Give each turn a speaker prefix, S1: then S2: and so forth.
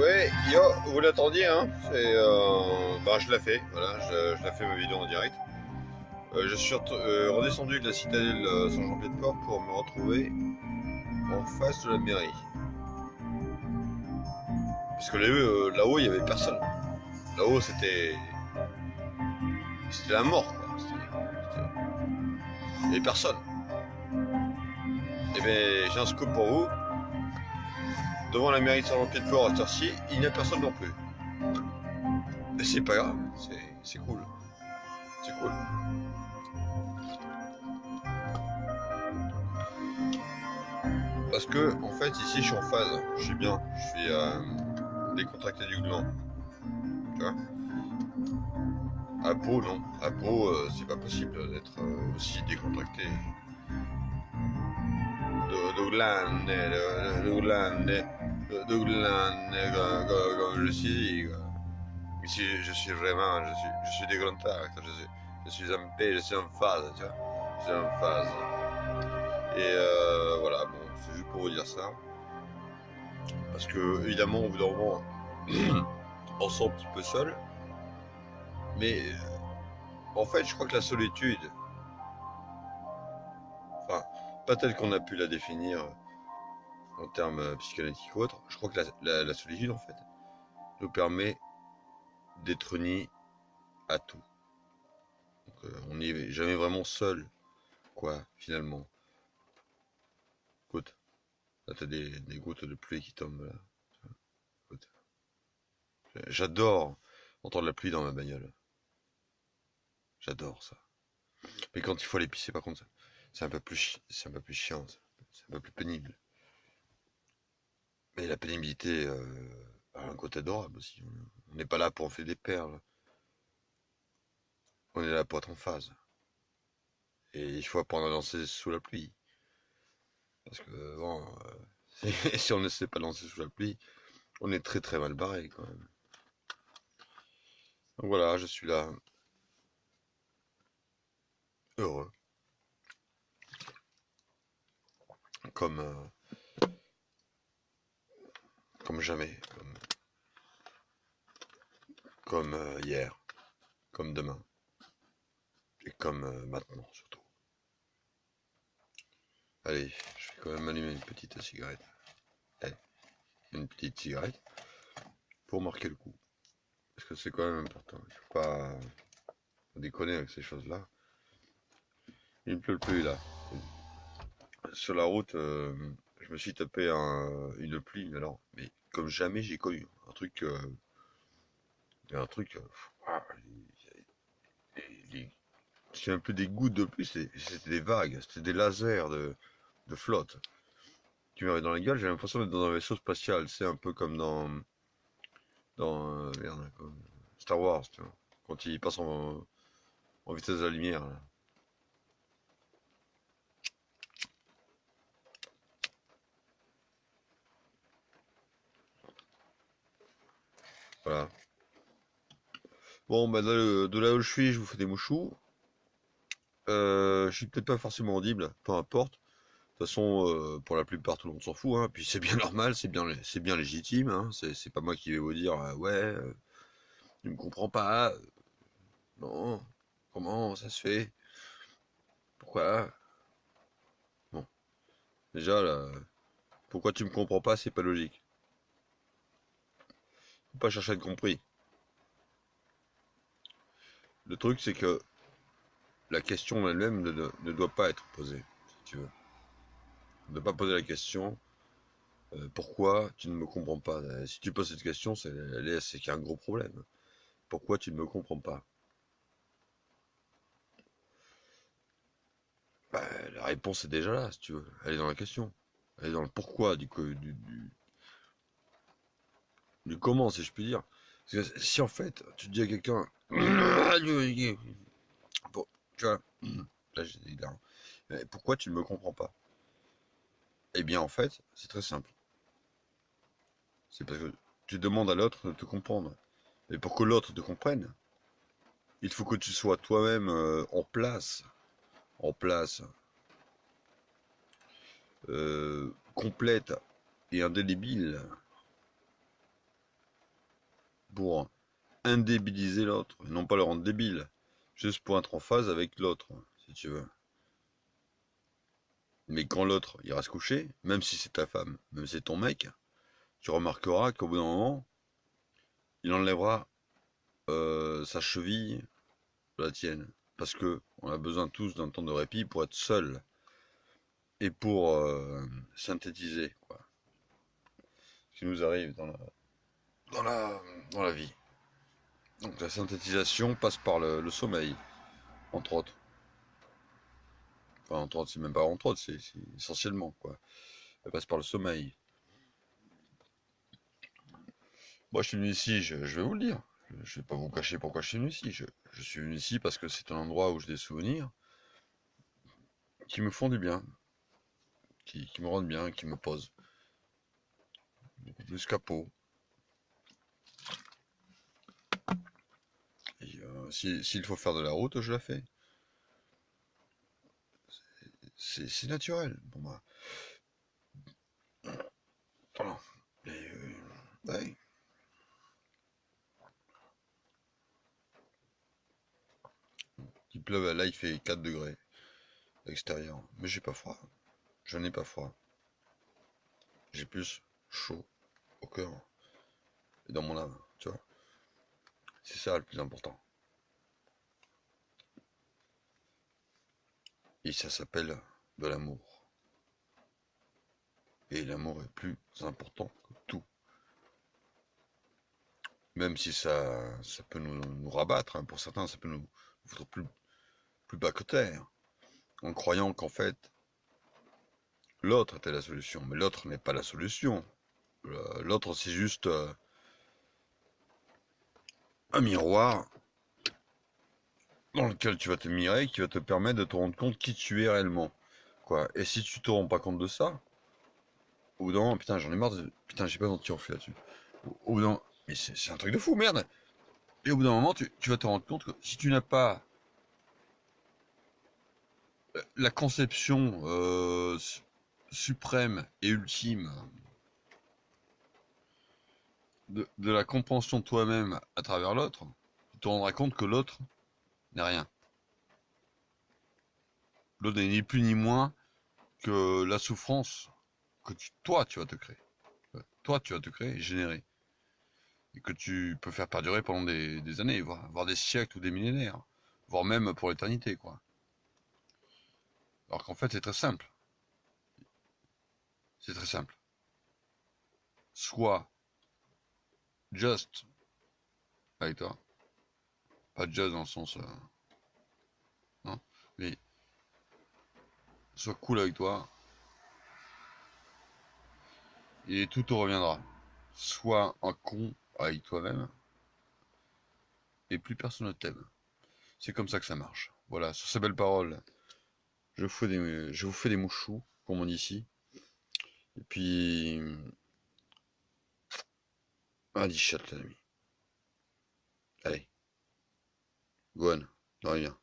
S1: Ouais, yo, vous l'attendiez, hein? Bah, je l'ai fait, voilà, je l'ai fait ma vidéo en direct. Je suis redescendu de la citadelle Saint-Jean-Pied-de-Port pour me retrouver en face de la mairie. Parce que là-haut, il y avait personne. Là-haut, c'était la mort, quoi. Il y avait personne. Et ben, j'ai un scoop pour vous. Devant la mairie de Saint-Jean-Pied-de-Port à cette heure-ci, il n'y a personne non plus. Et c'est pas grave, c'est cool. C'est cool. Parce que, en fait, ici, je suis en phase. Je suis bien. Je suis décontracté du gland. Tu vois? À Pau, non. À Pau, c'est pas possible d'être aussi décontracté. Comme je suis. Ici, je suis vraiment, je suis décontracté. Je suis en paix, je suis en phase, tu vois. Je suis en phase. Et voilà, bon, c'est juste pour vous dire ça. Parce que, évidemment, au bout d'un moment, on se sent un petit peu seul. Mais en fait, je crois que la solitude, enfin, pas telle qu'on a pu la définir en termes psychanalytiques ou autres, je crois que la solitude, en fait, nous permet d'être unis à tout. Donc, on n'est jamais vraiment seul, quoi, finalement. Écoute, là, t'as des gouttes de pluie qui tombent, là. Écoute. J'adore entendre la pluie dans ma bagnole. J'adore ça. Mais quand il faut aller pisser, par contre, c'est un peu plus chiant, c'est un peu plus pénible. Mais la pénibilité a un côté adorable aussi. On n'est pas là pour enfiler des perles. On est là pour être en phase. Et il faut apprendre à danser sous la pluie. Parce que bon, si on ne sait pas danser sous la pluie, on est très très mal barré quand même. Donc voilà, je suis là, heureux, comme, comme jamais, comme hier, comme demain, et comme maintenant surtout. Allez, je vais quand même allumer une petite cigarette. Allez, une petite cigarette pour marquer le coup. Parce que c'est quand même important. Il faut pas déconner avec ces choses-là. Il ne pleut plus là. Sur la route, je me suis tapé une pluie, alors, mais comme jamais j'ai connu. Un truc, ah, c'est un peu des gouttes de pluie, c'était des vagues, c'était des lasers de flotte qui m'avaient dans la gueule. J'ai l'impression d'être dans un vaisseau spatial. C'est un peu comme dans merde, comme Star Wars, tu vois, quand il passe en vitesse de la lumière. Là. Voilà. Bon, bah de là où je suis, je vous fais des mouchous. Je suis peut-être pas forcément audible, peu importe. De toute façon, pour la plupart, tout le monde s'en fout. Hein. Puis c'est bien normal, c'est bien légitime. Hein. C'est pas moi qui vais vous dire ouais, tu me comprends pas. Non, comment ça se fait? Pourquoi? Bon, déjà là, pourquoi tu me comprends pas, c'est pas logique. Faut pas chercher à être compris. Le truc, c'est que la question elle-même ne doit pas être posée, si tu veux. Ne pas poser la question pourquoi tu ne me comprends pas. Si tu poses cette question, c'est qu'il y a un gros problème. Pourquoi tu ne me comprends pas? Bah, la réponse est déjà là, si tu veux. Elle est dans la question. Elle est dans le pourquoi du comment, si je puis dire. Parce que si en fait, tu dis à quelqu'un, bon, tu vois, là j'ai des larmes. Mais pourquoi tu ne me comprends pas? Eh bien, en fait, c'est très simple. C'est parce que tu demandes à l'autre de te comprendre. Et pour que l'autre te comprenne, il faut que tu sois toi-même en place, complète et indélébile pour indébiliser l'autre, et non pas le rendre débile, juste pour être en phase avec l'autre, si tu veux. Mais quand l'autre ira se coucher, même si c'est ta femme, même si c'est ton mec, tu remarqueras qu'au bout d'un moment, il enlèvera sa cheville de la tienne. Parce que on a besoin tous d'un temps de répit pour être seul et pour synthétiser quoi, ce qui nous arrive dans la, dans la vie. Donc la synthétisation passe par le sommeil, entre autres. Enfin, entre autres, c'est même pas entre autres, c'est essentiellement quoi. Elle passe par le sommeil. Moi, je suis venu ici, je vais vous le dire. Je vais pas vous cacher pourquoi je suis venu ici. Je suis venu ici parce que c'est un endroit où j'ai des souvenirs qui me font du bien, qui me rendent bien, qui me posent. Beaucoup plus qu'à peau. Et s'il faut faire de la route, je la fais. C'est naturel pour moi. Voilà. Et ouais. Il pleuve, là il fait 4 degrés à l'extérieur. Mais j'ai pas froid. Je n'ai pas froid. J'ai plus chaud au cœur et dans mon âme, tu vois. C'est ça le plus important. Et ça s'appelle de l'amour. Et l'amour est plus important que tout. Même si ça peut nous rabattre, hein. Pour certains, ça peut nous foutre plus bas que terre. En croyant qu'en fait, l'autre était la solution. Mais l'autre n'est pas la solution. L'autre, c'est juste un miroir dans lequel tu vas te mirer, qui va te permettre de te rendre compte qui tu es réellement. Quoi. Et si tu te rends pas compte de ça, au bout d'un moment, putain, j'en ai marre de... Putain, j'ai pas senti en fait là-dessus. Au bout d'un moment, mais c'est un truc de fou, merde. Et au bout d'un moment, tu vas te rendre compte que si tu n'as pas la conception suprême et ultime de la compréhension de toi-même à travers l'autre, tu te rendras compte que l'autre n'est rien. L'autre n'est ni plus ni moins que la souffrance que toi, tu vas te créer. Toi, tu vas te créer et générer. Et que tu peux faire perdurer pendant des années, voire des siècles ou des millénaires. Voire même pour l'éternité, quoi. Alors qu'en fait, c'est très simple. C'est très simple. Soit just avec toi. Pas just dans le sens... non. Mais sois cool avec toi. Et tout te reviendra. Sois un con avec toi-même. Et plus personne ne t'aime. C'est comme ça que ça marche. Voilà, sur ces belles paroles, je vous fais des mouchous, comme on dit ici. Et puis, allez, chat, les amis. Allez, Gohan, de rien.